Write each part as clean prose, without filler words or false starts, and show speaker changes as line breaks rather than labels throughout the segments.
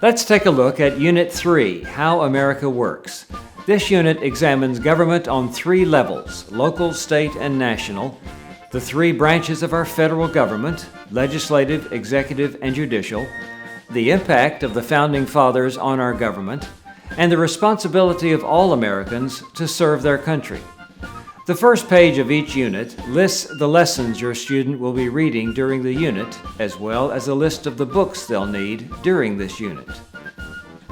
Let's take a look at Unit 3, How America Works. This unit examines government on three levels, local, state, and national, the three branches of our federal government, legislative, executive, and judicial, the impact of the Founding Fathers on our government, and the responsibility of all Americans to serve their country. The first page of each unit lists the lessons your student will be reading during the unit, as well as a list of the books they'll need during this unit.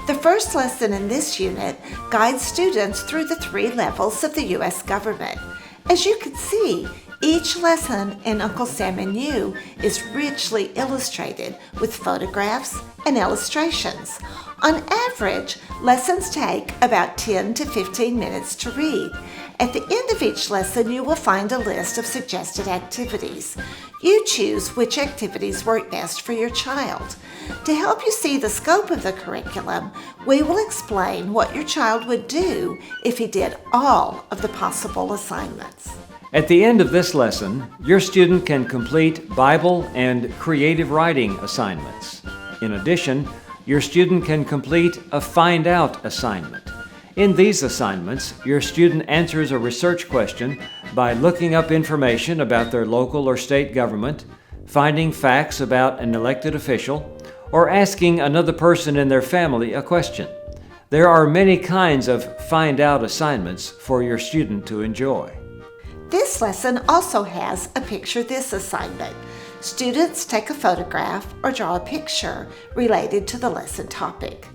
The first lesson in this unit guides students through the three levels of the U.S. government. As you can see, each lesson in Uncle Sam and You is richly illustrated with photographs and illustrations. On average, lessons take about 10 to 15 minutes to read. At the end of each lesson, you will find a list of suggested activities. You choose which activities work best for your child. To help you see the scope of the curriculum, we will explain what your child would do if he did all of the possible assignments.
At the end of this lesson, your student can complete Bible and creative writing assignments. In addition, your student can complete a Find Out assignment. In these assignments, your student answers a research question by looking up information about their local or state government, finding facts about an elected official, or asking another person in their family a question. There are many kinds of Find Out assignments for your student to enjoy.
This lesson also has a Picture This assignment. Students take a photograph or draw a picture related to the lesson topic.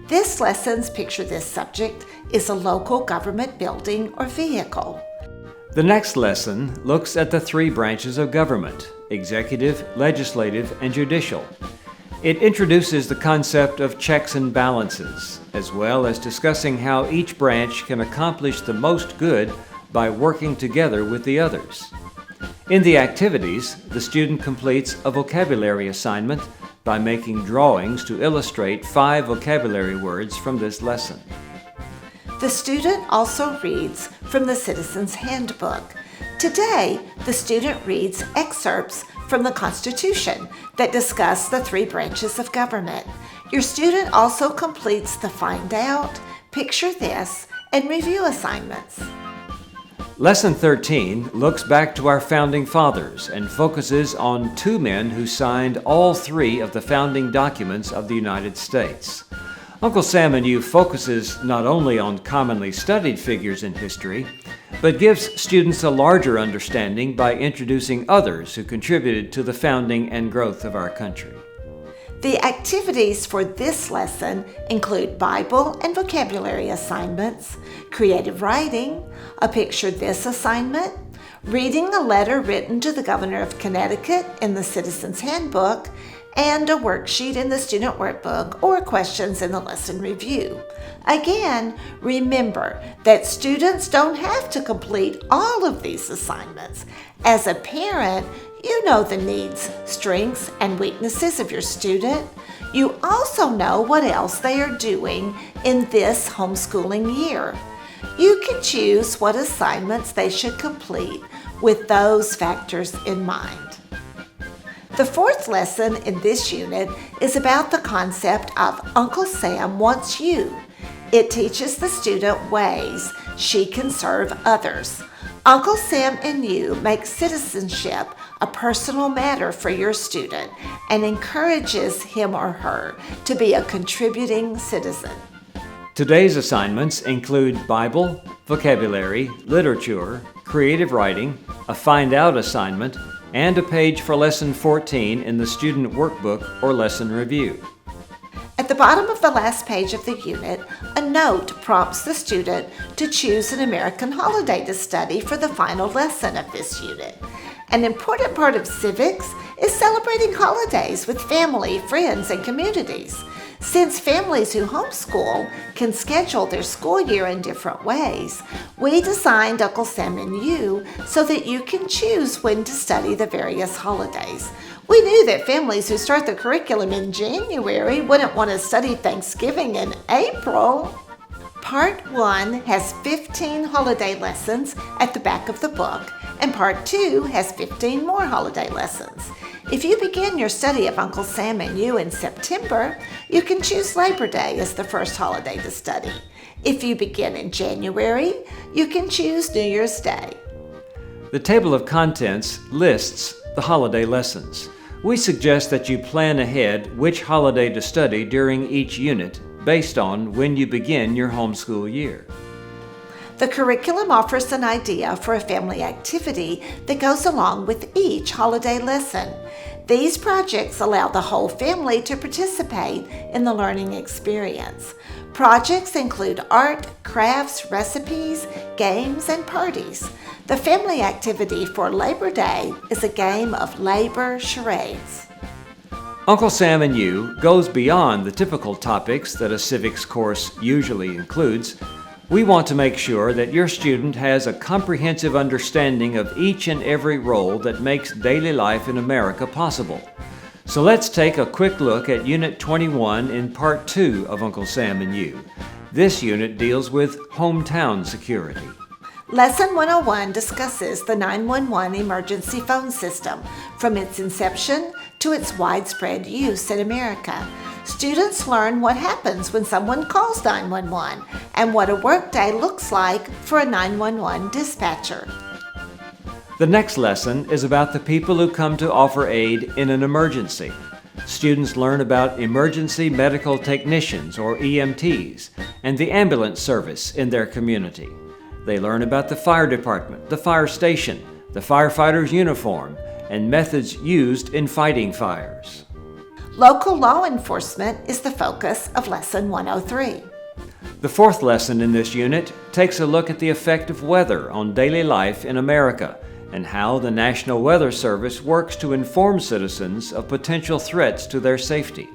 This lesson's Picture This subject is a local government building or vehicle.
The next lesson looks at the three branches of government: executive, legislative, and judicial. It introduces the concept of checks and balances, as well as discussing how each branch can accomplish the most good by working together with the others. In the activities, the student completes a vocabulary assignment by making drawings to illustrate 5 vocabulary words from this lesson.
The student also reads from the Citizen's Handbook. Today, the student reads excerpts from the Constitution that discuss the three branches of government. Your student also completes the Find Out, Picture This, and Review assignments.
Lesson 13 looks back to our Founding Fathers and focuses on two men who signed all three of the founding documents of the United States. Uncle Sam and You focuses not only on commonly studied figures in history, but gives students a larger understanding by introducing others who contributed to the founding and growth of our country.
The activities for this lesson include Bible and vocabulary assignments, creative writing, a Picture This assignment, reading a letter written to the Governor of Connecticut in the Citizen's Handbook, and a worksheet in the student workbook or questions in the lesson review. Again, remember that students don't have to complete all of these assignments. As a parent, you know the needs, strengths, and weaknesses of your student. You also know what else they are doing in this homeschooling year. You can choose what assignments they should complete with those factors in mind. The fourth lesson in this unit is about the concept of Uncle Sam Wants You. It teaches the student ways she can serve others. Uncle Sam and You make citizenship a personal matter for your student and encourages him or her to be a contributing citizen.
Today's assignments include Bible, vocabulary, literature, creative writing, a Find Out assignment, and a page for Lesson 14 in the student workbook or lesson review.
At the bottom of the last page of the unit, a note prompts the student to choose an American holiday to study for the final lesson of this unit. An important part of civics is celebrating holidays with family, friends, and communities. Since families who homeschool can schedule their school year in different ways, we designed Uncle Sam and You so that you can choose when to study the various holidays. We knew that families who start the curriculum in January wouldn't want to study Thanksgiving in April. Part 1 has 15 holiday lessons at the back of the book, and Part 2 has 15 more holiday lessons. If you begin your study of Uncle Sam and You in September, you can choose Labor Day as the first holiday to study. If you begin in January, you can choose New Year's Day.
The table of contents lists the holiday lessons. We suggest that you plan ahead which holiday to study during each unit based on when you begin your homeschool year.
The curriculum offers an idea for a family activity that goes along with each holiday lesson. These projects allow the whole family to participate in the learning experience. Projects include art, crafts, recipes, games, and parties. The family activity for Labor Day is a game of labor charades.
Uncle Sam and You goes beyond the typical topics that a civics course usually includes. We want to make sure that your student has a comprehensive understanding of each and every role that makes daily life in America possible. So let's take a quick look at Unit 21 in Part 2 of Uncle Sam and You. This unit deals with hometown security.
Lesson 101 discusses the 911 emergency phone system from its inception to its widespread use in America. Students learn what happens when someone calls 911 and what a workday looks like for a 911 dispatcher.
The next lesson is about the people who come to offer aid in an emergency. Students learn about emergency medical technicians, or EMTs, and the ambulance service in their community. They learn about the fire department, the fire station, the firefighter's uniform, and methods used in fighting fires.
Local law enforcement is the focus of Lesson 103.
The fourth lesson in this unit takes a look at the effect of weather on daily life in America and how the National Weather Service works to inform citizens of potential threats to their safety.